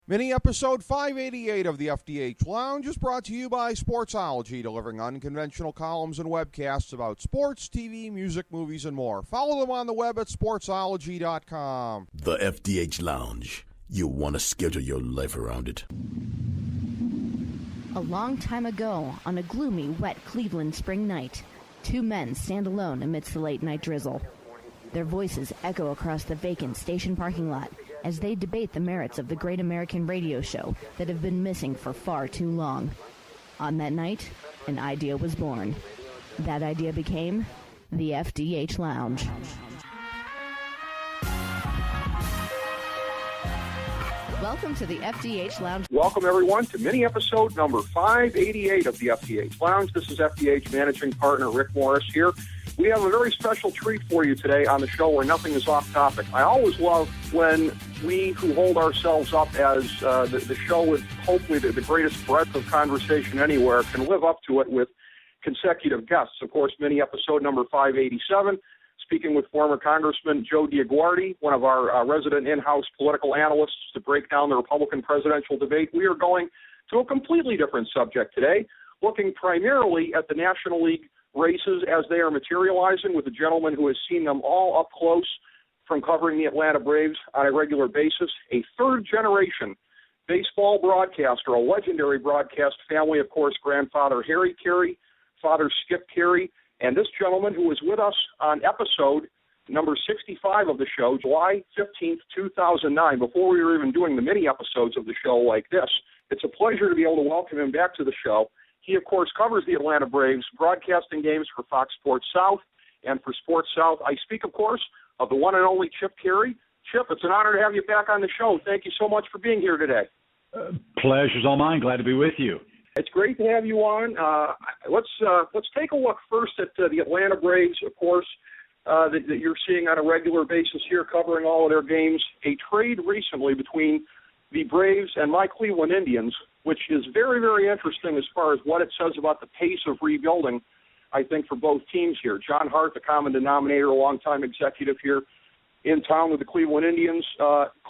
Mini episode 588 of the FDH Lounge is brought to you by Sportsology, delivering unconventional columns and webcasts about sports, TV, music, movies, and more. Follow them on the web at sportsology.com. The FDH Lounge. You'll want to schedule your life around it. A long time ago, on a gloomy, wet Cleveland spring night, two men stand alone amidst the late-night drizzle. Their voices echo across the vacant station parking lot as they debate the merits of the great American radio show that have been missing for far too long. On that night, an idea was born. That idea became the FDH Lounge. Welcome to the FDH Lounge. Welcome, everyone, to mini episode number 588 of the FDH Lounge. This is FDH Managing Partner Rick Morris here. We have a very special treat for you today on the show where nothing is off topic. I always love when we who hold ourselves up as the show with hopefully the greatest breadth of conversation anywhere can live up to it with consecutive guests. Of course, mini episode number 587, speaking with former Congressman Joe DiAguardi, one of our resident in-house political analysts, to break down the Republican presidential debate. We are going to a completely different subject today, looking primarily at the National League races as they are materializing with a gentleman who has seen them all up close from covering the Atlanta Braves on a regular basis, a third-generation baseball broadcaster, a legendary broadcast family, of course, grandfather Harry Caray, father Skip Caray, and this gentleman who was with us on episode number 65 of the show, July 15th, 2009, before we were even doing the mini episodes of the show like this. It's a pleasure to be able to welcome him back to the show. He, of course, covers the Atlanta Braves, broadcasting games for Fox Sports South and for Sports South. I speak, of course, of the one and only Chip Caray. Chip, it's an honor to have you back on the show. Thank you so much for being here today. Pleasure's all mine. Glad to be with you. It's great to have you on. Let's take a look first at the Atlanta Braves, of course, that you're seeing on a regular basis here, covering all of their games. A trade recently between the Braves and my Cleveland Indians, which is very, very interesting as far as what it says about the pace of rebuilding, I think, for both teams here. John Hart, the common denominator, a longtime executive here in town with the Cleveland Indians.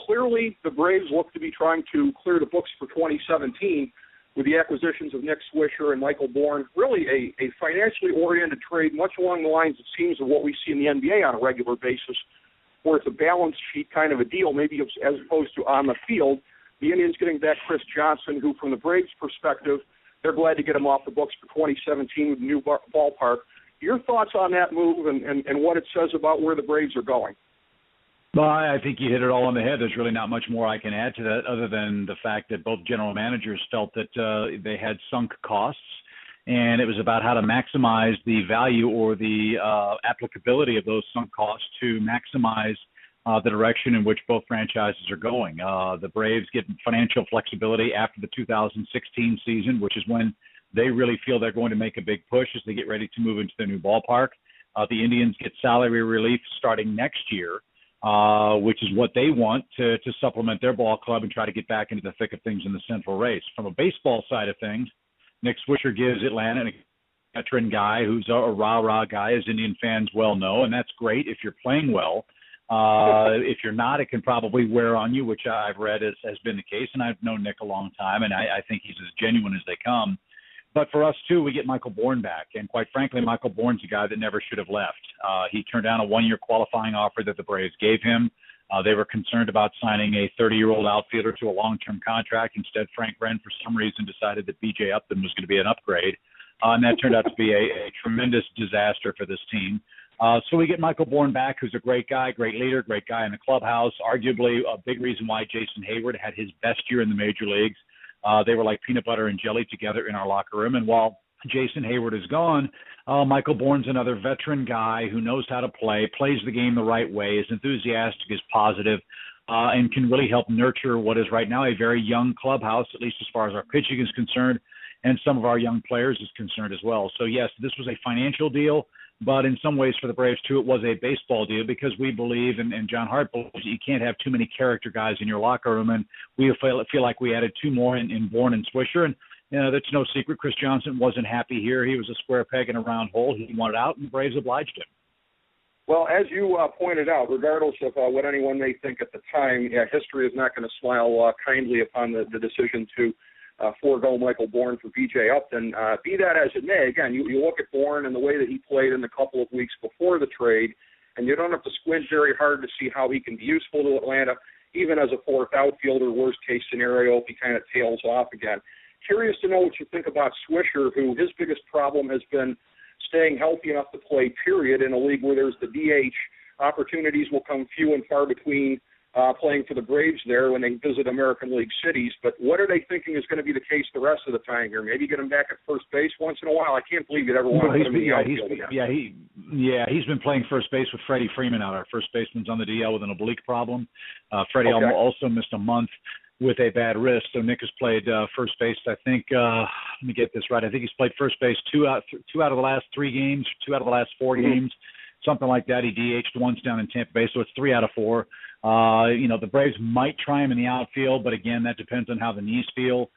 Clearly, the Braves look to be trying to clear the books for 2017 with the acquisitions of Nick Swisher and Michael Bourn. Really a financially oriented trade, much along the lines, it seems, of what we see in the NBA on a regular basis, where it's a balance sheet kind of a deal, maybe as opposed to on the field. The Indians getting back Chris Johnson, who, from the Braves' perspective, they're glad to get him off the books for 2017 with the new ballpark. Your thoughts on that move and what it says about where the Braves are going? Well, I think you hit it all on the head. There's really not much more I can add to that other than the fact that both general managers felt that they had sunk costs, and it was about how to maximize the value or the applicability of those sunk costs to maximize the direction in which both franchises are going. The Braves get financial flexibility after the 2016 season, which is when they really feel they're going to make a big push as they get ready to move into their new ballpark. The Indians get salary relief starting next year, which is what they want to supplement their ball club and try to get back into the thick of things in the central race. From a baseball side of things, Nick Swisher gives Atlanta a veteran guy who's a rah-rah guy, as Indian fans well know, and that's great if you're playing well. If you're not, it can probably wear on you, which I've read has been the case, and I've known Nick a long time, and I think he's as genuine as they come. But for us, too, we get Michael Bourn back, and quite frankly, Michael Bourn's a guy that never should have left. He turned down a one-year qualifying offer that the Braves gave him. They were concerned about signing a 30-year-old outfielder to a long-term contract. Instead, Frank Wren, for some reason, decided that B.J. Upton was going to be an upgrade, and that turned out to be a tremendous disaster for this team. So we get Michael Bourn back, who's a great guy, great leader, great guy in the clubhouse, arguably a big reason why Jason Hayward had his best year in the major leagues. They were like peanut butter and jelly together in our locker room. And while Jason Hayward is gone, Michael Bourne's another veteran guy who knows how to play, plays the game the right way, is enthusiastic, is positive, and can really help nurture what is right now a very young clubhouse, at least as far as our pitching is concerned, and some of our young players is concerned as well. So, yes, this was a financial deal. But in some ways for the Braves, too, it was a baseball deal because we believe, and John Hart believes, you can't have too many character guys in your locker room. And we feel like we added two more in Bourn and Swisher. And, that's no secret. Chris Johnson wasn't happy here. He was a square peg in a round hole. He wanted out, and the Braves obliged him. Well, as you pointed out, regardless of what anyone may think at the time, history is not going to smile kindly upon the decision to forego Michael Bourn for B.J. Upton. Be that as it may, again, you look at Bourn and the way that he played in the couple of weeks before the trade, and you don't have to squint very hard to see how he can be useful to Atlanta, even as a fourth outfielder, worst-case scenario, if he kind of tails off again. Curious to know what you think about Swisher, who his biggest problem has been staying healthy enough to play, period, in a league where there's the DH. Opportunities will come few and far between playing for the Braves there when they visit American League cities. But what are they thinking is going to be the case the rest of the time here? Maybe get him back at first base once in a while. I can't believe you'd ever want to put him in the outfield again. He's been playing first base with Freddie Freeman out. Our first baseman's on the DL with an oblique problem. Freddie also missed a month with a bad wrist. So Nick has played first base, I think, let me get this right. I think he's played first base two out of the last 3 games, 2 out of the last 4 games, something like that. He DH'd once down in Tampa Bay, so it's 3 out of 4. The Braves might try him in the outfield, but again, that depends on how the knees feel.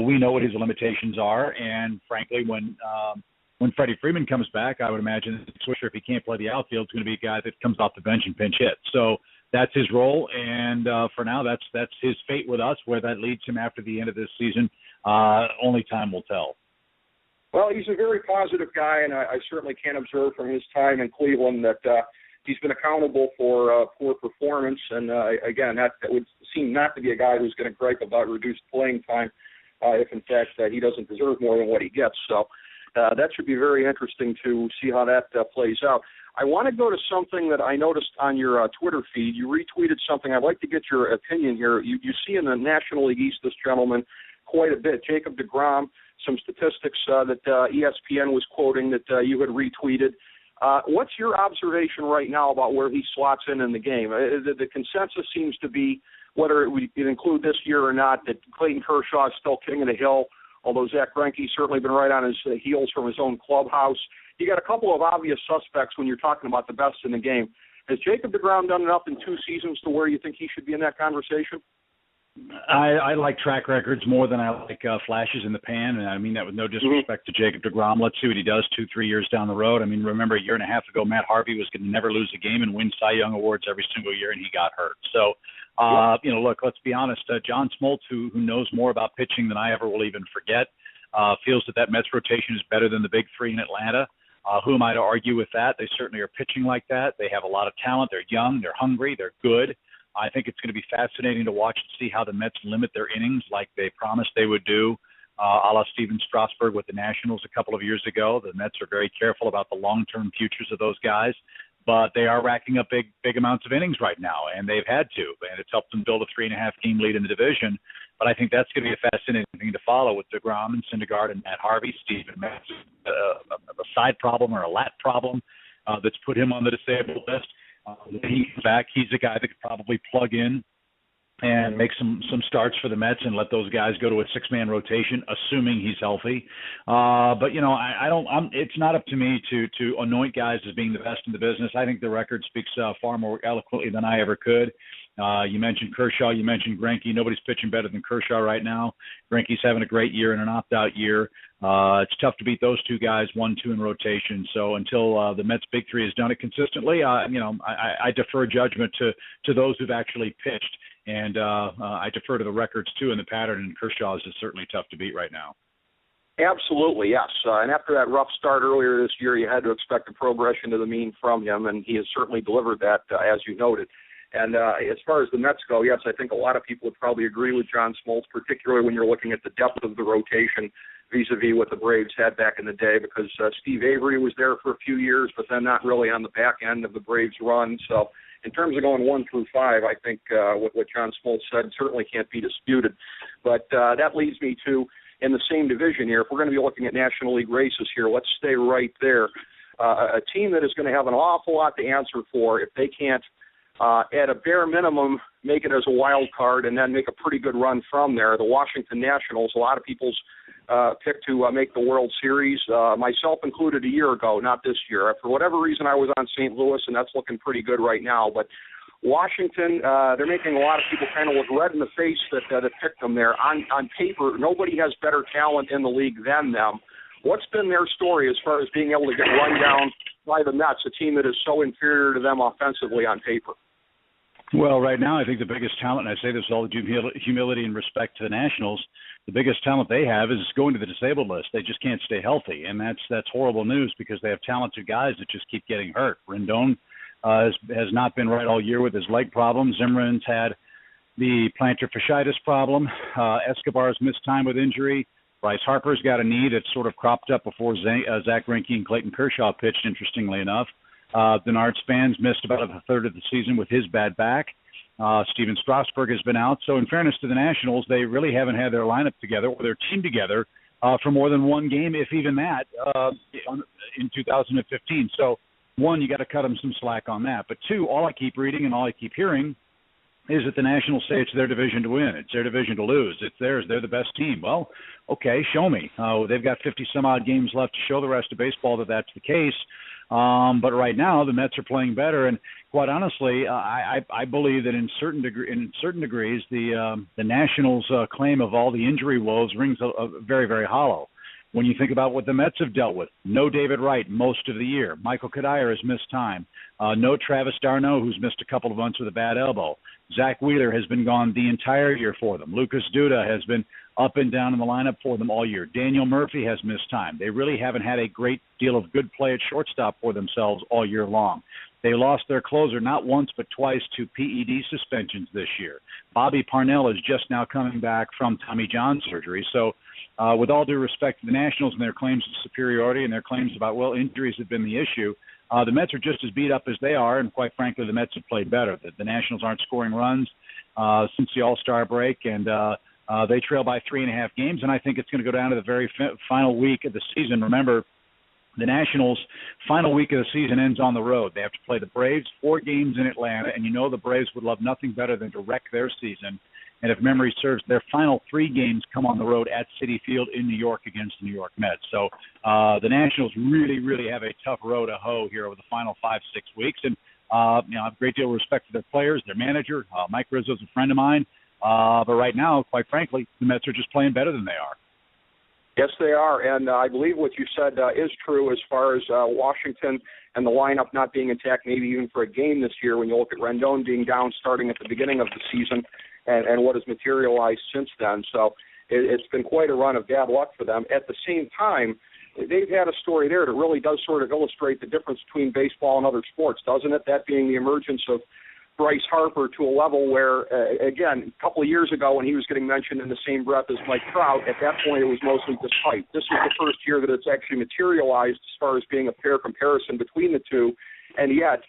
We know what his limitations are, and frankly, when Freddie Freeman comes back, I would imagine Swisher, if he can't play the outfield, is going to be a guy that comes off the bench and pinch hit. So that's his role, and for now, that's his fate with us. Where that leads him after the end of this season, only time will tell. Well, he's a very positive guy, and I certainly can observe from his time in Cleveland that he's been accountable for poor performance. And, again, that would seem not to be a guy who's going to gripe about reduced playing time if, in fact, he doesn't deserve more than what he gets. So that should be very interesting to see how that plays out. I want to go to something that I noticed on your Twitter feed. You retweeted something. I'd like to get your opinion here. You see in the National League East, this gentleman, quite a bit. Jacob deGrom, some statistics that ESPN was quoting that you had retweeted. What's your observation right now about where he slots in the game? The consensus seems to be, whether it include this year or not, that Clayton Kershaw is still king of the hill, although Zach Greinke's certainly been right on his heels from his own clubhouse. You got a couple of obvious suspects when you're talking about the best in the game. Has Jacob deGrom done enough in 2 seasons to where you think he should be in that conversation? I like track records more than I like flashes in the pan, and I mean that with no disrespect to Jacob deGrom. Let's see what he does 2-3 years down the road. I mean, remember a year and a half ago, Matt Harvey was going to never lose a game and win Cy Young awards every single year, and he got hurt. So, look, let's be honest. John Smoltz, who knows more about pitching than I ever will even forget, feels that Mets rotation is better than the big 3 in Atlanta. Who am I to argue with that? They certainly are pitching like that. They have a lot of talent. They're young. They're hungry. They're good. I think it's going to be fascinating to watch and see how the Mets limit their innings like they promised they would do, a la Steven Strasburg with the Nationals a couple of years ago. The Mets are very careful about the long-term futures of those guys, but they are racking up big amounts of innings right now, and they've had to, and it's helped them build a 3.5-game lead in the division. But I think that's going to be a fascinating thing to follow with deGrom and Syndergaard and Matt Harvey. Steven Matz, a side problem or a lat problem that's put him on the disabled list. When he comes back, he's a guy that could probably plug in and make some starts for the Mets and let those guys go to a 6-man rotation, assuming he's healthy. But it's not up to me to anoint guys as being the best in the business. I think the record speaks far more eloquently than I ever could. You mentioned Kershaw, you mentioned Greinke. Nobody's pitching better than Kershaw right now. Greinke's having a great year and an opt-out year. It's tough to beat those 2 guys 1-2 in rotation. So until the Mets big 3 has done it consistently, I defer judgment to those who've actually pitched, and I defer to the records too and the pattern. And Kershaw's is certainly tough to beat right now. Absolutely, yes. And after that rough start earlier this year, you had to expect a progression to the mean from him, and he has certainly delivered that, as you noted. And as far as the Mets go, yes, I think a lot of people would probably agree with John Smoltz, particularly when you're looking at the depth of the rotation vis-a-vis what the Braves had back in the day, because Steve Avery was there for a few years, but then not really on the back end of the Braves run. So in terms of going 1 through 5, I think what John Smoltz said certainly can't be disputed. But that leads me to, in the same division here, if we're going to be looking at National League races here, let's stay right there. A team that is going to have an awful lot to answer for if they can't, at a bare minimum, make it as a wild card and then make a pretty good run from there. The Washington Nationals, a lot of people's pick to make the World Series, myself included a year ago, not this year. For whatever reason, I was on St. Louis, and that's looking pretty good right now. But Washington, they're making a lot of people kind of look red in the face that picked them there. On paper, nobody has better talent in the league than them. What's been their story as far as being able to get run down by the Mets, a team that is so inferior to them offensively on paper? Well, right now, I think the biggest talent, and I say this with all the humility and respect to the Nationals, the biggest talent they have is going to the disabled list. They just can't stay healthy, and that's horrible news because they have talented guys that just keep getting hurt. Rendon has not been right all year with his leg problems. Zimmerman's had the plantar fasciitis problem. Escobar's missed time with injury. Bryce Harper's got a knee that sort of cropped up before Zach Greinke and Clayton Kershaw pitched, interestingly enough. Denard Spans missed about a third of the season with his bad back. Steven Strasburg has been out. So in fairness to the Nationals, they really haven't had their lineup together or their team together for more than one game, if even that, in 2015. So, one, you got to cut them some slack on that. But two, all I keep reading and all I keep hearing is that the Nationals say it's their division to win. It's their division to lose. It's theirs. They're the best team. Well, okay, show me. They've got 50-some-odd games left to show the rest of baseball that that's the case. But right now, the Mets are playing better. And quite honestly, I believe that in certain degrees, the Nationals' claim of all the injury woes rings very, very hollow. When you think about what the Mets have dealt with, no David Wright most of the year. Michael Kadire has missed time. No Travis d'Arnaud, who's missed a couple of months with a bad elbow. Zach Wheeler has been gone the entire year for them. Lucas Duda has been up and down in the lineup for them all year. Daniel Murphy has missed time. They really haven't had a great deal of good play at shortstop for themselves all year long. They lost their closer not once but twice to PED suspensions this year. Bobby Parnell is just now coming back from Tommy John surgery. So with all due respect to the Nationals and their claims of superiority and their claims about, well, injuries have been the issue, the Mets are just as beat up as they are, and quite frankly, the Mets have played better. The Nationals aren't scoring runs since the All-Star break, and they trail by 3.5 games, and I think it's going to go down to the very final week of the season. Remember, the Nationals' final week of the season ends on the road. They have to play the Braves 4 games in Atlanta, and you know the Braves would love nothing better than to wreck their season. And if memory serves, their final 3 games come on the road at Citi Field in New York against the New York Mets. So the Nationals really, really have a tough row to hoe here over the final 5-6 weeks. And I have a great deal of respect for their players, their manager. Mike Rizzo's a friend of mine. But right now, quite frankly, the Mets are just playing better than they are. Yes, they are, and I believe what you said is true as far as Washington and the lineup not being intact, maybe even for a game this year when you look at Rendon being down starting at the beginning of the season and what has materialized since then. So it's been quite a run of bad luck for them. At the same time, they've had a story there that really does sort of illustrate the difference between baseball and other sports, doesn't it? That being the emergence of Bryce Harper to a level where, again, a couple of years ago when he was getting mentioned in the same breath as Mike Trout, at that point it was mostly just hype. This is the first year that it's actually materialized as far as being a fair comparison between the two, and yet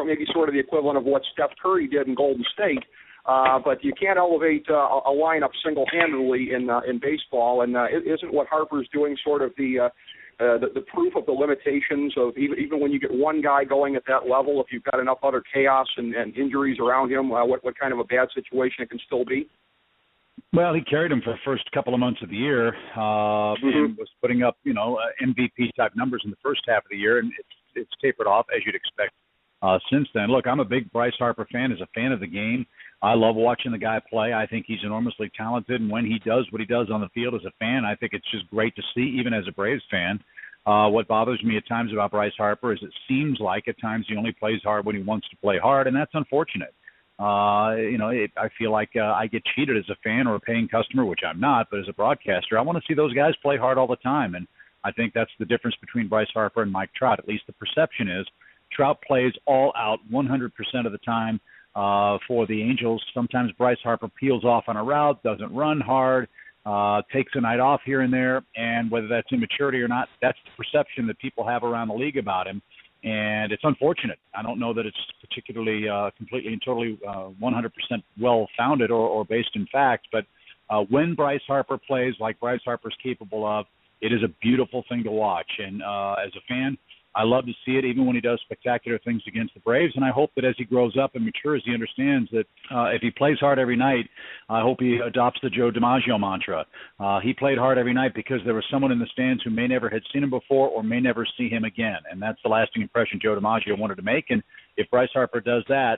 maybe sort of the equivalent of what Steph Curry did in Golden State. But you can't elevate a lineup single-handedly in baseball, and isn't what Harper's doing sort of the proof of the limitations of even when you get one guy going at that level, if you've got enough other chaos and injuries around him, what kind of a bad situation it can still be? Well, he carried him for the first couple of months of the year and was putting up, MVP-type numbers in the first half of the year, and it's tapered off, as you'd expect, since then. Look, I'm a big Bryce Harper fan, as a fan of the game. I love watching the guy play. I think he's enormously talented, and when he does what he does on the field as a fan, I think it's just great to see, even as a Braves fan. What bothers me at times about Bryce Harper is it seems like at times he only plays hard when he wants to play hard, and that's unfortunate. I feel like I get cheated as a fan or a paying customer, which I'm not, but as a broadcaster, I want to see those guys play hard all the time, and I think that's the difference between Bryce Harper and Mike Trout. At least the perception is Trout plays all out 100% of the time. For the Angels, sometimes Bryce Harper peels off on a route, doesn't run hard, takes a night off here and there, and whether that's immaturity or not, that's the perception that people have around the league about him, and it's unfortunate. I don't know that it's particularly completely and totally 100% well-founded or based in fact, but when Bryce Harper plays like Bryce Harper's capable of, it is a beautiful thing to watch, and as a fan, I love to see it, even when he does spectacular things against the Braves, and I hope that as he grows up and matures, he understands that if he plays hard every night, I hope he adopts the Joe DiMaggio mantra. He played hard every night because there was someone in the stands who may never had seen him before or may never see him again, and that's the lasting impression Joe DiMaggio wanted to make, and if Bryce Harper does that,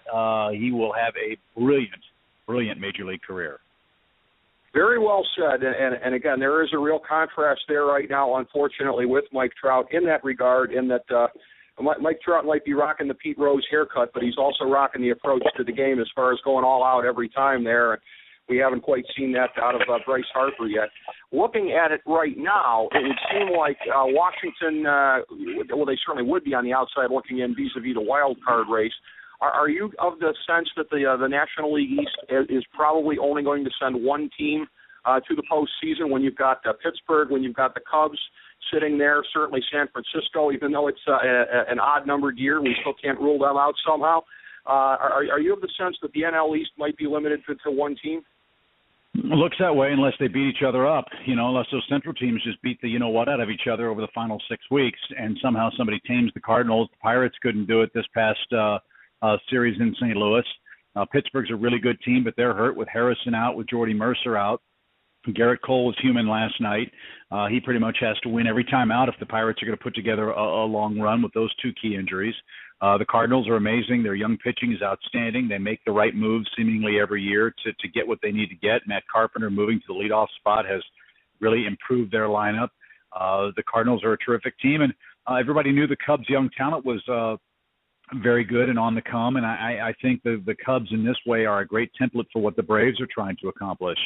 he will have a brilliant Major League career. Very well said, and again, there is a real contrast there right now, unfortunately, with Mike Trout in that regard, in that Mike Trout might be rocking the Pete Rose haircut, but he's also rocking the approach to the game as far as going all out every time there. We haven't quite seen that out of Bryce Harper yet. Looking at it right now, it would seem like Washington, well, they certainly would be on the outside looking in vis-a-vis the wild card race. Are you of the sense that the National League East is probably only going to send one team to the postseason when you've got Pittsburgh, when you've got the Cubs sitting there, certainly San Francisco, even though it's an odd-numbered year, we still can't rule them out somehow. Are you of the sense that the NL East might be limited to one team? It looks that way unless they beat each other up, unless those Central teams just beat the you-know-what out of each other over the final 6 weeks, and somehow somebody tames the Cardinals. The Pirates couldn't do it this past series in St. Louis. Pittsburgh's a really good team, but they're hurt with Harrison out, with Jordy Mercer out. Garrett Cole was human last night. He pretty much has to win every time out if the Pirates are going to put together a long run with those two key injuries. The Cardinals are amazing. Their young pitching is outstanding. They make the right moves seemingly every year to get what they need to get. Matt Carpenter moving to the leadoff spot has really improved their lineup. The Cardinals are a terrific team, and everybody knew the Cubs' young talent was very good and on the come, and I think the Cubs in this way are a great template for what the Braves are trying to accomplish.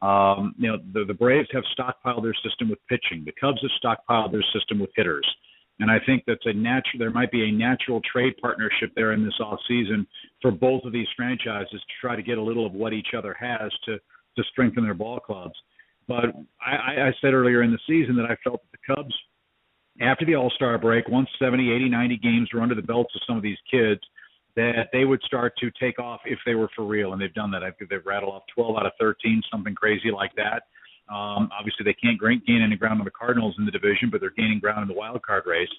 The Braves have stockpiled their system with pitching. The Cubs have stockpiled their system with hitters. And I think that's there might be a natural trade partnership there in this offseason for both of these franchises to try to get a little of what each other has to strengthen their ball clubs. But I said earlier in the season that I felt that the Cubs, after the All-Star break, once 70, 80, 90 games were under the belts of some of these kids, that they would start to take off if they were for real, and they've done that. They've rattled off 12 out of 13, something crazy like that. Obviously, they can't gain any ground on the Cardinals in the division, but they're gaining ground in the wild card race.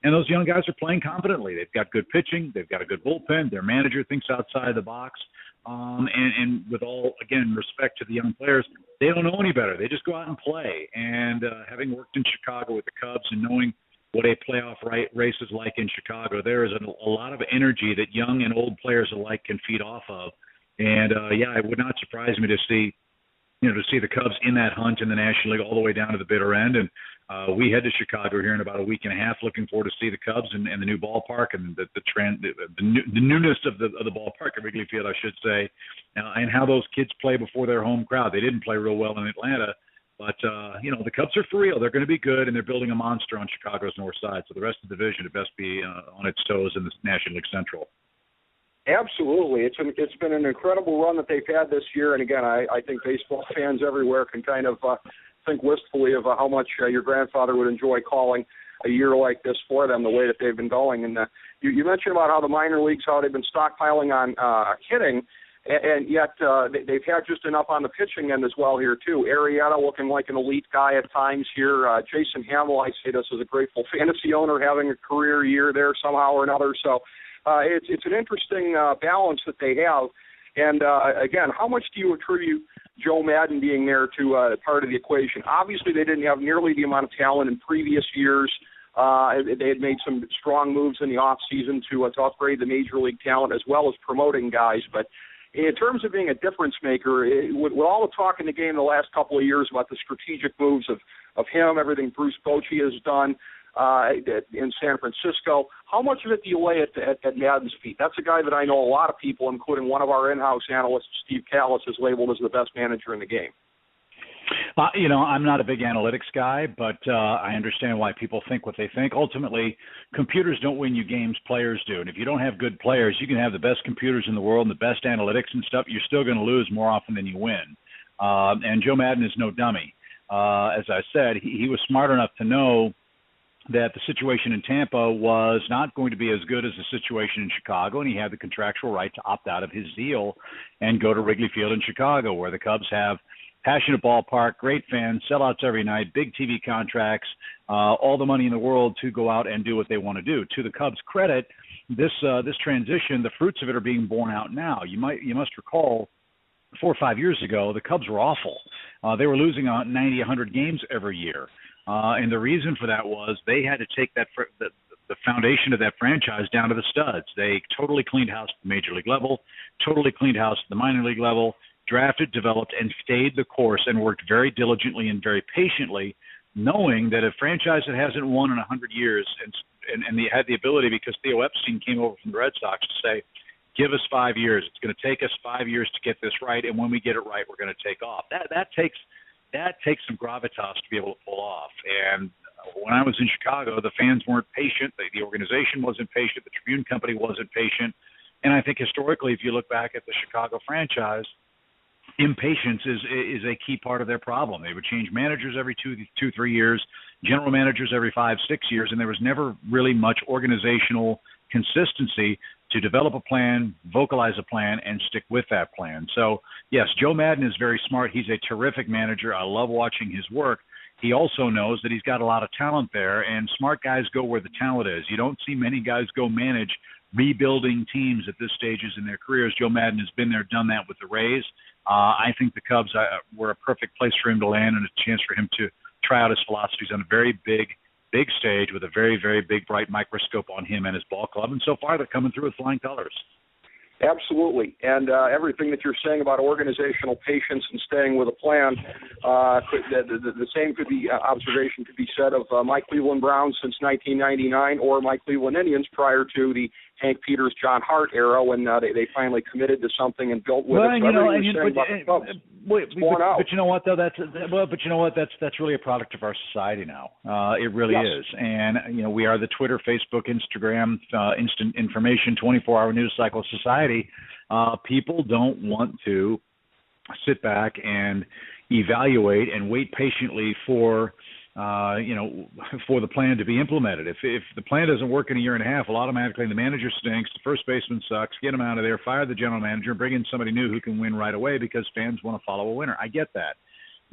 And those young guys are playing confidently. They've got good pitching. They've got a good bullpen. Their manager thinks outside the box. And with all, again, respect to the young players, they don't know any better. They just go out and play. And having worked in Chicago with the Cubs and knowing what a playoff race is like in Chicago, there is a lot of energy that young and old players alike can feed off of. And, it would not surprise me to see the Cubs in that hunt in the National League all the way down to the bitter end. And we head to Chicago here in about a week and a half, looking forward to see the Cubs and the new ballpark and the newness of the ballpark at Wrigley Field, I should say, and how those kids play before their home crowd. They didn't play real well in Atlanta, but the Cubs are for real. They're going to be good, and they're building a monster on Chicago's north side. So the rest of the division would best be on its toes in the National League Central. Absolutely. It's been an incredible run that they've had this year. And, again, I think baseball fans everywhere can kind of think wistfully of how much your grandfather would enjoy calling a year like this for them, the way that they've been going. And you mentioned about how the minor leagues, how they've been stockpiling on hitting, and yet they've had just enough on the pitching end as well here, too. Arrieta looking like an elite guy at times here. Jason Hamill, I say this as a grateful fantasy owner, having a career year there somehow or another. So, it's an interesting balance that they have. And, again, how much do you attribute Joe Maddon being there to part of the equation? Obviously, they didn't have nearly the amount of talent in previous years. They had made some strong moves in the offseason to upgrade the major league talent as well as promoting guys. But in terms of being a difference maker, with all the talk in the game the last couple of years about the strategic moves of him, everything Bruce Bochy has done, in San Francisco, how much of it do you lay at Maddon's feet? That's a guy that I know a lot of people, including one of our in-house analysts, Steve Callis, is labeled as the best manager in the game. I'm not a big analytics guy, but I understand why people think what they think. Ultimately, computers don't win you games, players do. And if you don't have good players, you can have the best computers in the world and the best analytics and stuff. You're still going to lose more often than you win. And Joe Maddon is no dummy. As I said, he was smart enough to know that the situation in Tampa was not going to be as good as the situation in Chicago, and he had the contractual right to opt out of his deal and go to Wrigley Field in Chicago, where the Cubs have passionate ballpark, great fans, sellouts every night, big TV contracts, all the money in the world to go out and do what they want to do. To the Cubs' credit, this transition, the fruits of it are being borne out now. You must recall 4 or 5 years ago, the Cubs were awful. They were losing 90, 100 games every year. And the reason for that was they had to take the foundation of that franchise down to the studs. They totally cleaned house at the major league level, totally cleaned house at the minor league level, drafted, developed, and stayed the course and worked very diligently and very patiently, knowing that a franchise that hasn't won in 100 years and they had the ability, because Theo Epstein came over from the Red Sox, to say, give us 5 years. It's going to take us 5 years to get this right, and when we get it right, we're going to take off. That takes some gravitas to be able to pull off. And when I was in Chicago, the fans weren't patient. The organization wasn't patient. The Tribune Company wasn't patient. And I think historically, if you look back at the Chicago franchise, impatience is a key part of their problem. They would change managers every 2-3 years, general managers every 5-6 years, and there was never really much organizational consistency to develop a plan, vocalize a plan, and stick with that plan. So, yes, Joe Maddon is very smart. He's a terrific manager. I love watching his work. He also knows that he's got a lot of talent there, and smart guys go where the talent is. You don't see many guys go manage rebuilding teams at this stages in their careers. Joe Maddon has been there, done that with the Rays. I think the Cubs were a perfect place for him to land, and a chance for him to try out his philosophies on a very big stage with a very, very big, bright microscope on him and his ball club. And so far, they're coming through with flying colors. Absolutely. And everything that you're saying about organizational patience and staying with a plan, the same observation could be said of my Cleveland Browns since 1999, or my Cleveland Indians prior to the Hank Peters, John Hart era, when they finally committed to something and built with it. But you know what, though, that's really a product of our society now. It really is. And we are the Twitter, Facebook, Instagram, instant information, 24-hour news cycle society. People don't want to sit back and evaluate and wait patiently for the plan to be implemented. If the plan doesn't work in a year and a half, well, automatically the manager stinks, the first baseman sucks, get him out of there, fire the general manager, bring in somebody new who can win right away, because fans want to follow a winner. I get that.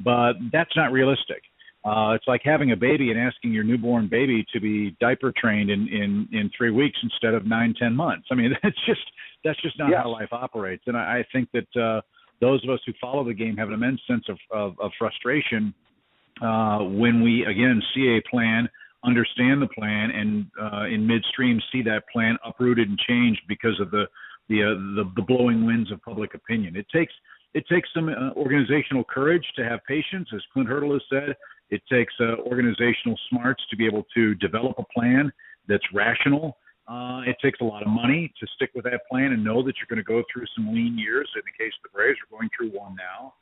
But that's not realistic. It's like having a baby and asking your newborn baby to be diaper trained in 3 weeks instead of 9-10 months. I mean, that's just not how life operates. And I think that those of us who follow the game have an immense sense of frustration when we, again, see a plan, understand the plan, and in midstream see that plan uprooted and changed because of the blowing winds of public opinion. It takes some organizational courage to have patience, as Clint Hurdle has said. It takes organizational smarts to be able to develop a plan that's rational. It takes a lot of money to stick with that plan and know that you're going to go through some lean years. In the case of the Braves, we're going through one now.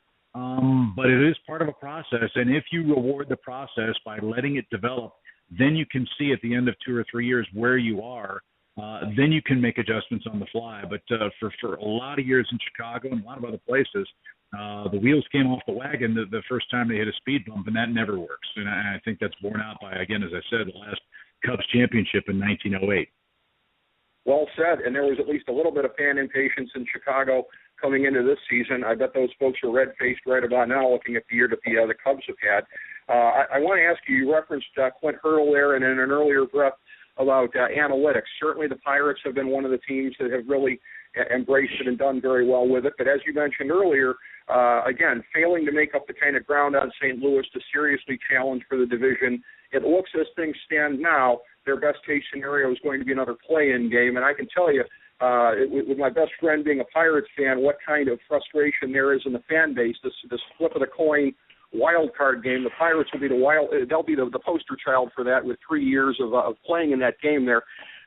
But it is part of a process, and if you reward the process by letting it develop, then you can see at the end of 2 or 3 years where you are. Then you can make adjustments on the fly. But for a lot of years in Chicago and a lot of other places, the wheels came off the wagon the first time they hit a speed bump, and that never works. And I think that's borne out by, again, as I said, the last Cubs championship in 1908. Well said, and there was at least a little bit of fan impatience in Chicago coming into this season. I bet those folks are red-faced right about now looking at the year that the Cubs have had. I want to ask you referenced Clint Hurdle there, and in an earlier breath about analytics. Certainly the Pirates have been one of the teams that have really embraced it and done very well with it. But as you mentioned earlier, again, failing to make up the kind of ground on St. Louis to seriously challenge for the division, it looks as things stand now, their best-case scenario is going to be another play-in game. And I can tell you, with my best friend being a Pirates fan, what kind of frustration there is in the fan base. This flip of the coin wild card game. The Pirates will be they'll be the poster child for that, with 3 years of playing in that game there.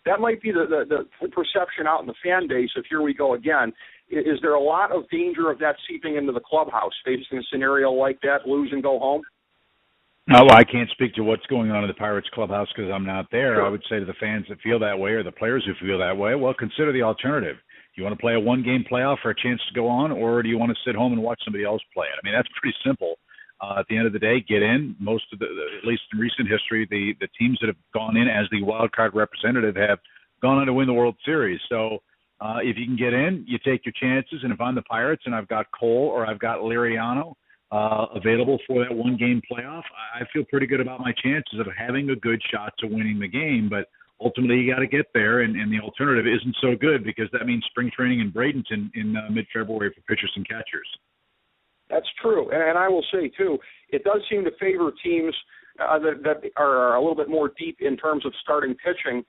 That might be the perception out in the fan base of here we go again. Is there a lot of danger of that seeping into the clubhouse, facing a scenario like that, lose and go home? No, I can't speak to what's going on in the Pirates clubhouse because I'm not there. Sure. I would say to the fans that feel that way, or the players who feel that way, well, consider the alternative. Do you want to play a one-game playoff for a chance to go on, or do you want to sit home and watch somebody else play it? I mean, that's pretty simple. At the end of the day, get in. Most of at least in recent history, the teams that have gone in as the wild card representative have gone on to win the World Series. So if you can get in, you take your chances. And if I'm the Pirates and I've got Cole or I've got Liriano available for that one-game playoff, I feel pretty good about my chances of having a good shot to winning the game. But ultimately, you got to get there, and the alternative isn't so good because that means spring training in Bradenton in mid-February for pitchers and catchers. That's true. And I will say, too, it does seem to favor teams that are a little bit more deep in terms of starting pitching,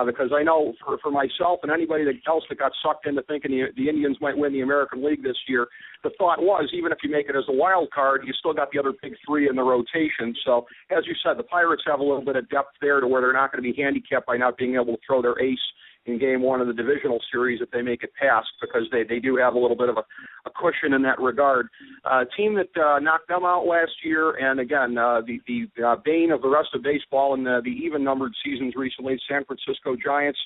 because I know for myself and anybody else that got sucked into thinking the Indians might win the American League this year, the thought was, even if you make it as a wild card, you still got the other big three in the rotation. So, as you said, the Pirates have a little bit of depth there to where they're not going to be handicapped by not being able to throw their ace in game one of the divisional series if they make it past, because they do have a little bit of a cushion in that regard. Team that knocked them out last year, and again, the bane of the rest of baseball in the even-numbered seasons recently, San Francisco Giants,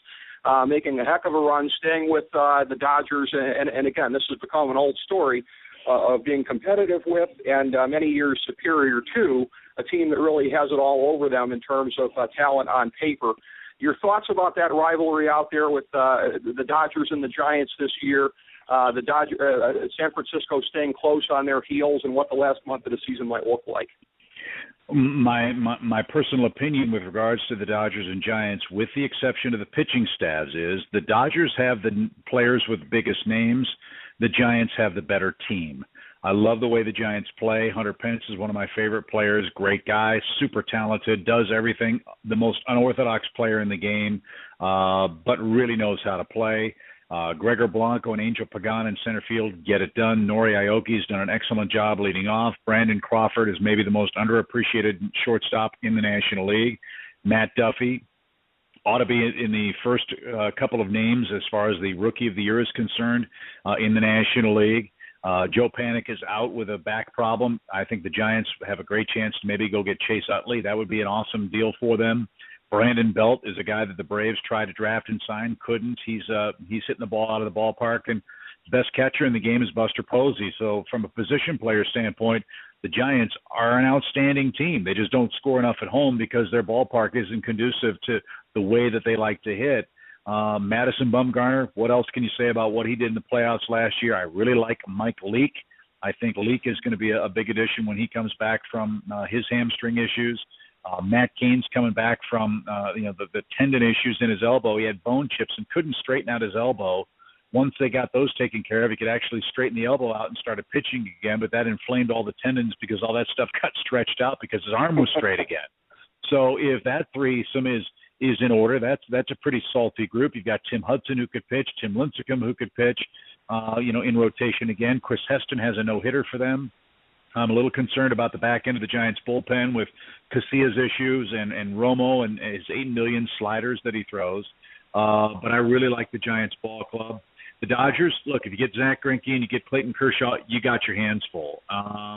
making a heck of a run, staying with the Dodgers, and again, this has become an old story of being competitive with and many years superior to a team that really has it all over them in terms of talent on paper. Your thoughts about that rivalry out there with the Dodgers and the Giants this year, San Francisco staying close on their heels, and what the last month of the season might look like? My personal opinion with regards to the Dodgers and Giants, with the exception of the pitching staffs, is the Dodgers have the players with the biggest names. The Giants have the better team. I love the way the Giants play. Hunter Pence is one of my favorite players. Great guy, super talented, does everything. The most unorthodox player in the game, but really knows how to play. Gregor Blanco and Angel Pagan in center field get it done. Nori Aoki's done an excellent job leading off. Brandon Crawford is maybe the most underappreciated shortstop in the National League. Matt Duffy ought to be in the first couple of names as far as the Rookie of the Year is concerned in the National League. Joe Panik is out with a back problem. I think the Giants have a great chance to maybe go get Chase Utley. That would be an awesome deal for them. Brandon Belt is a guy that the Braves tried to draft and sign, couldn't. He's hitting the ball out of the ballpark, and the best catcher in the game is Buster Posey. So from a position player standpoint, the Giants are an outstanding team. They just don't score enough at home because their ballpark isn't conducive to the way that they like to hit. Madison Bumgarner, what else can you say about what he did in the playoffs last year? I really like Mike Leake. I think Leake is going to be a big addition when he comes back from his hamstring issues. Matt Cain's coming back from the tendon issues in his elbow. He had bone chips and couldn't straighten out his elbow. Once they got those taken care of, he could actually straighten the elbow out and started pitching again, but that inflamed all the tendons because all that stuff got stretched out because his arm was straight again. So if that threesome is in order, that's a pretty salty group. You've got Tim Hudson who could pitch, Tim Lincecum who could pitch, in rotation again. Chris Heston has a no-hitter for them. I'm a little concerned about the back end of the Giants bullpen with Casillas issues and Romo and his 8 million sliders that he throws. But I really like the Giants ball club. The Dodgers, look, if you get Zach Greinke and you get Clayton Kershaw, you got your hands full.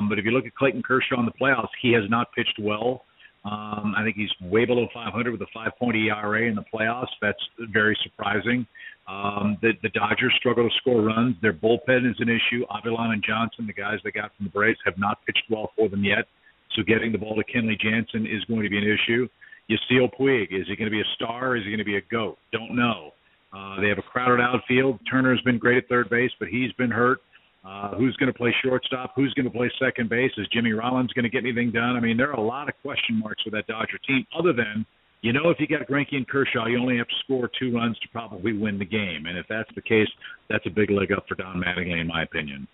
But if you look at Clayton Kershaw in the playoffs, he has not pitched well. I think he's way below 500 with a 5.0 ERA in the playoffs. That's very surprising. The Dodgers struggle to score runs. Their bullpen is an issue. Avilan and Johnson, the guys they got from the Braves, have not pitched well for them yet. So getting the ball to Kenley Jansen is going to be an issue. Yasiel Puig, is he going to be a star or is he going to be a GOAT? Don't know. They have a crowded outfield. Turner's been great at third base, but he's been hurt. Who's going to play shortstop? Who's going to play second base? Is Jimmy Rollins going to get anything done? I mean, there are a lot of question marks with that Dodger team other than, if you got Greinke and Kershaw, you only have to score 2 runs to probably win the game. And if that's the case, that's a big leg up for Don Mattingly, in my opinion.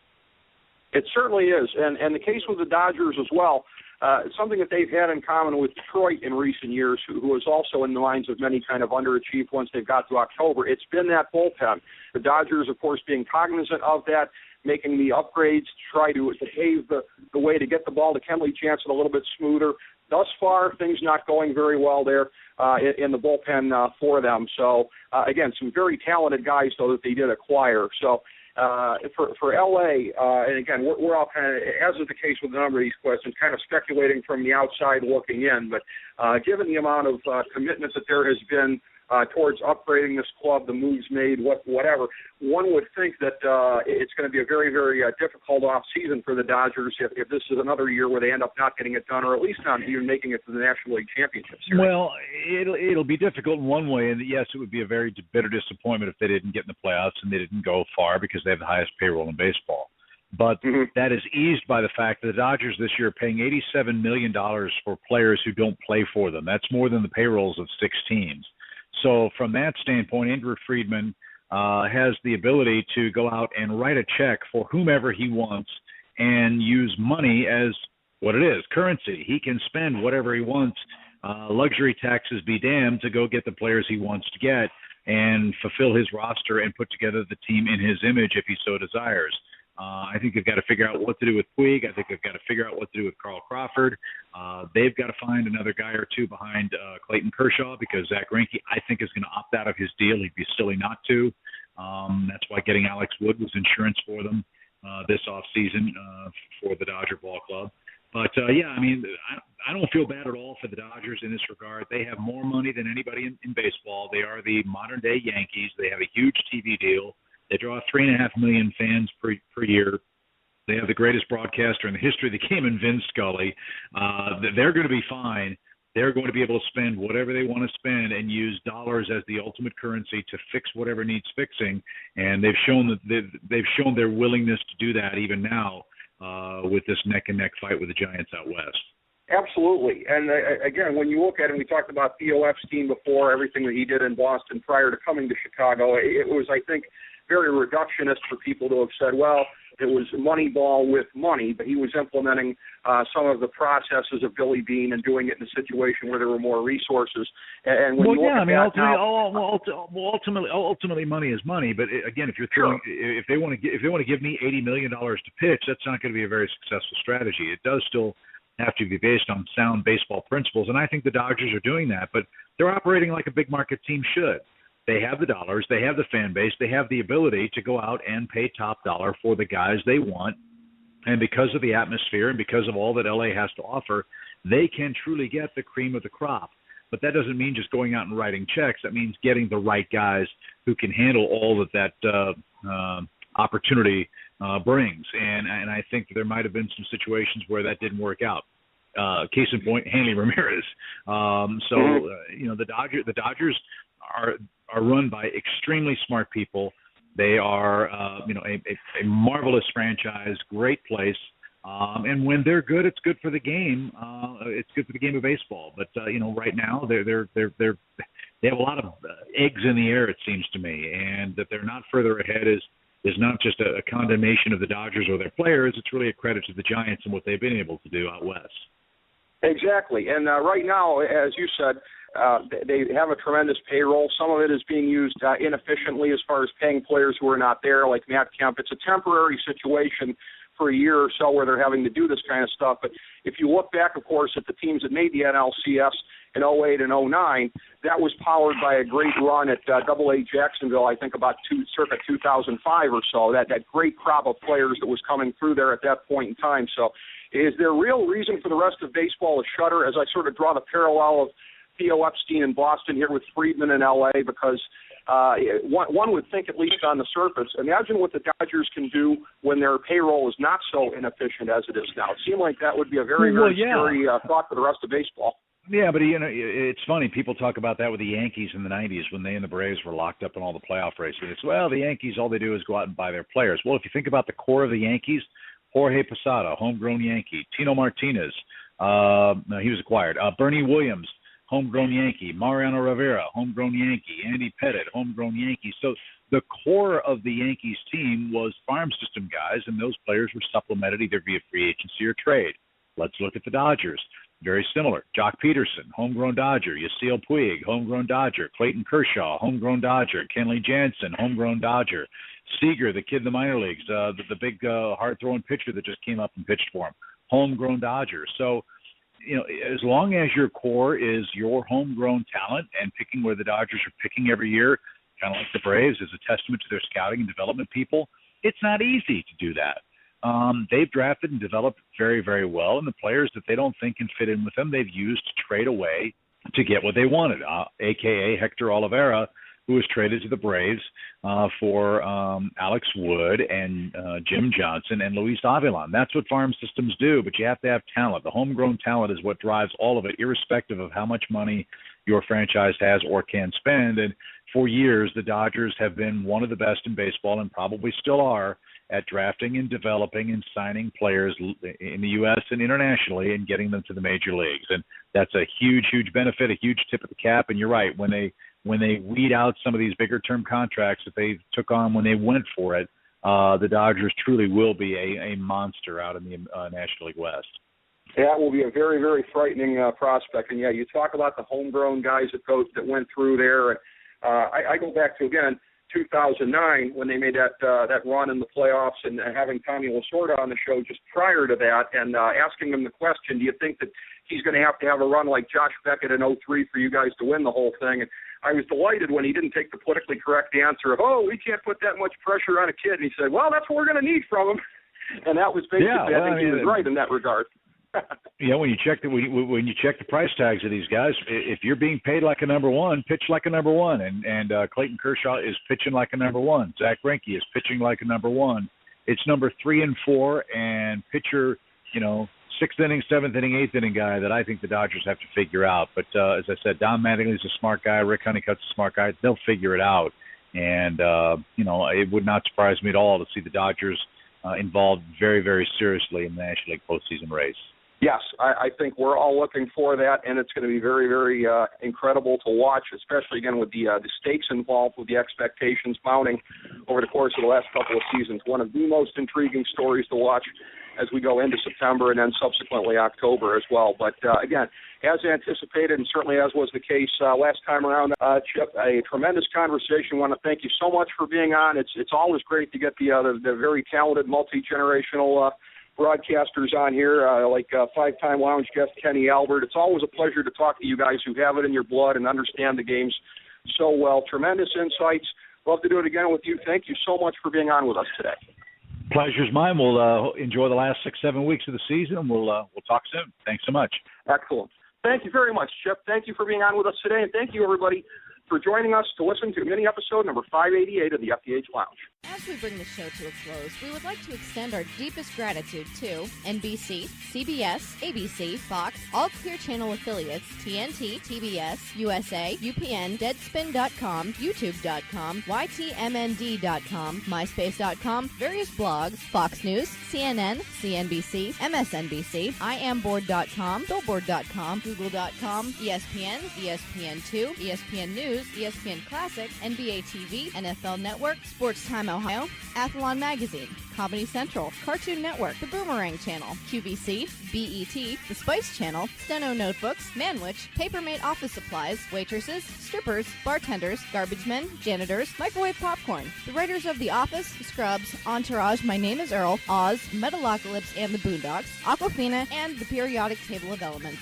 It certainly is. And the case with the Dodgers as well, something that they've had in common with Detroit in recent years, who is also in the minds of many kind of underachieved once they've got to October. It's been that bullpen. The Dodgers, of course, being cognizant of that, making the upgrades to try to pave the way to get the ball to Kenley Jansen a little bit smoother. Thus far, things not going very well there in the bullpen for them. So, again, some very talented guys, though, that they did acquire. So, for L.A., and again, we're all kind of, as is the case with a number of these questions, kind of speculating from the outside looking in. But given the amount of commitment that there has been towards upgrading this club, the moves made, whatever, one would think that it's going to be a very, very difficult off-season for the Dodgers if this is another year where they end up not getting it done, or at least not even making it to the National League Championship Series. Well, it'll be difficult in one way, and yes, it would be a very bitter disappointment if they didn't get in the playoffs and they didn't go far because they have the highest payroll in baseball. But that is eased by the fact that the Dodgers this year are paying $87 million for players who don't play for them. That's more than the payrolls of 6 teams. So from that standpoint, Andrew Friedman has the ability to go out and write a check for whomever he wants and use money as what it is, currency. He can spend whatever he wants, luxury taxes be damned, to go get the players he wants to get and fulfill his roster and put together the team in his image if he so desires. I think they've got to figure out what to do with Puig. I think they've got to figure out what to do with Carl Crawford. They've got to find another guy or two behind Clayton Kershaw, because Zach Greinke, I think, is going to opt out of his deal. He'd be silly not to. That's why getting Alex Wood was insurance for them this offseason for the Dodger ball club. But, yeah, I mean, I don't feel bad at all for the Dodgers in this regard. They have more money than anybody in baseball. They are the modern-day Yankees. They have a huge TV deal. They draw 3.5 million fans per year. They have the greatest broadcaster in the history of the game in Vin Scully. They're going to be fine. They're going to be able to spend whatever they want to spend and use dollars as the ultimate currency to fix whatever needs fixing. And they've shown that they've shown their willingness to do that even now with this neck-and-neck fight with the Giants out west. Absolutely. And, again, when you look at it, we talked about Theo Epstein before, everything that he did in Boston prior to coming to Chicago. It was, I think, very reductionist for people to have said, well, it was Moneyball with money, but he was implementing some of the processes of Billy Beane and doing it in a situation where there were more resources. And when ultimately money is money. But again, if you're throwing, if they want to give me $80 million to pitch, that's not going to be a very successful strategy. It does still have to be based on sound baseball principles, and I think the Dodgers are doing that. But they're operating like a big market team should. They have the dollars, they have the fan base, they have the ability to go out and pay top dollar for the guys they want. And because of the atmosphere and because of all that LA has to offer, they can truly get the cream of the crop. But that doesn't mean just going out and writing checks. That means getting the right guys who can handle all that opportunity brings. And I think that there might have been some situations where that didn't work out. Case in point, Hanley Ramirez. The Dodgers are run by extremely smart people. They are, a marvelous franchise, great place. And when they're good, it's good for the game. It's good for the game of baseball. But right now they have a lot of eggs in the air, it seems to me, and that they're not further ahead is not just a condemnation of the Dodgers or their players. It's really a credit to the Giants and what they've been able to do out west. Exactly. And right now, as you said, they have a tremendous payroll. Some of it is being used inefficiently as far as paying players who are not there, like Matt Kemp. It's a temporary situation for a year or so where they're having to do this kind of stuff. But if you look back, of course, at the teams that made the NLCS in 08 and 09, that was powered by a great run at AA Jacksonville, I think about circa 2005 or so, that great crop of players that was coming through there at that point in time. So is there real reason for the rest of baseball to shudder, as I sort of draw the parallel of Theo Epstein in Boston here with Friedman in L.A., because one would think, at least on the surface, imagine what the Dodgers can do when their payroll is not so inefficient as it is now. It seemed like that would be a very scary thought for the rest of baseball. Yeah, but it's funny. People talk about that with the Yankees in the 90s when they and the Braves were locked up in all the playoff races. It's, well, the Yankees, all they do is go out and buy their players. Well, if you think about the core of the Yankees, Jorge Posada, homegrown Yankee. Tino Martinez, he was acquired. Bernie Williams, homegrown Yankee. Mariano Rivera, homegrown Yankee. Andy Pettitte, homegrown Yankee. So the core of the Yankees team was farm system guys, and those players were supplemented either via free agency or trade. Let's look at the Dodgers. Very similar. Jock Peterson, homegrown Dodger. Yasiel Puig, homegrown Dodger. Clayton Kershaw, homegrown Dodger. Kenley Jansen, homegrown Dodger. Seager, the kid in the minor leagues, the big hard-throwing pitcher that just came up and pitched for him, homegrown Dodger. So, as long as your core is your homegrown talent, and picking where the Dodgers are picking every year, kind of like the Braves, is a testament to their scouting and development people, it's not easy to do that. They've drafted and developed very, very well, and the players that they don't think can fit in with them, they've used to trade away to get what they wanted, a.k.a. Hector Olivera, who was traded to the Braves for Alex Wood and Jim Johnson and Luis Avilan. That's what farm systems do, but you have to have talent. The homegrown talent is what drives all of it, irrespective of how much money your franchise has or can spend. And for years, the Dodgers have been one of the best in baseball, and probably still are, at drafting and developing and signing players in the U.S. and internationally and getting them to the major leagues. And that's a huge, huge benefit, a huge tip of the cap. And you're right, when they weed out some of these bigger term contracts that they took on when they went for it, the Dodgers truly will be a monster out in the National League West. That will be a very, very frightening prospect. And, yeah, you talk about the homegrown guys that went through there. And I go back to, again, 2009 when they made that run in the playoffs, and having Tommy Lasorda on the show just prior to that, and asking him the question, do you think that he's going to have a run like Josh Beckett in 2003 for you guys to win the whole thing? And I was delighted when he didn't take the politically correct answer of, we can't put that much pressure on a kid. And he said, well, that's what we're going to need from him. And that was basically, I think he was right in that regard. Yeah, when you check the price tags of these guys, if you're being paid like a number one, pitch like a number one, and Clayton Kershaw is pitching like a number one. Zach Greinke is pitching like a number one. It's number 3 and 4, and pitcher, 6th inning, 7th inning, 8th inning guy that I think the Dodgers have to figure out. But as I said, Don Mattingly's a smart guy. Rick Honeycutt's a smart guy. They'll figure it out, and it would not surprise me at all to see the Dodgers involved very, very seriously in the National League postseason race. Yes, I think we're all looking for that, and it's going to be very, very incredible to watch, especially, again, with the stakes involved, with the expectations mounting over the course of the last couple of seasons. One of the most intriguing stories to watch as we go into September and then subsequently October as well. But, again, as anticipated, and certainly as was the case last time around, Chip, a tremendous conversation. I want to thank you so much for being on. It's always great to get the very talented, multi-generational broadcasters on here, like five-time Lounge guest Kenny Albert. It's always a pleasure to talk to you guys who have it in your blood and understand the games so well. Tremendous insights. Love to do it again with you. Thank you so much for being on with us today. Pleasure's mine. We'll enjoy the last 6-7 weeks of the season, and we'll talk soon. Thanks so much. Excellent. Thank you very much, Chip. Thank you for being on with us today, and thank you, everybody, for joining us to listen to mini episode number 588 of the FDH Lounge. As we bring the show to a close, we would like to extend our deepest gratitude to NBC, CBS, ABC, Fox, all Clear Channel affiliates, TNT, TBS, USA, UPN, Deadspin.com, YouTube.com, YTMND.com, MySpace.com, various blogs, Fox News, CNN, CNBC, MSNBC, IamBoard.com, Billboard.com, Google.com, ESPN, ESPN2, ESPN News, ESPN Classic, NBA TV, NFL Network, Sports Time Ohio, Athlon Magazine, Comedy Central, Cartoon Network, The Boomerang Channel, QVC, BET, The Spice Channel, Steno Notebooks, Manwich, Papermate Office Supplies, waitresses, strippers, bartenders, garbage men, janitors, microwave popcorn, the writers of The Office, Scrubs, Entourage, My Name is Earl, Oz, Metalocalypse and the Boondocks, Aquafina, and the Periodic Table of Elements.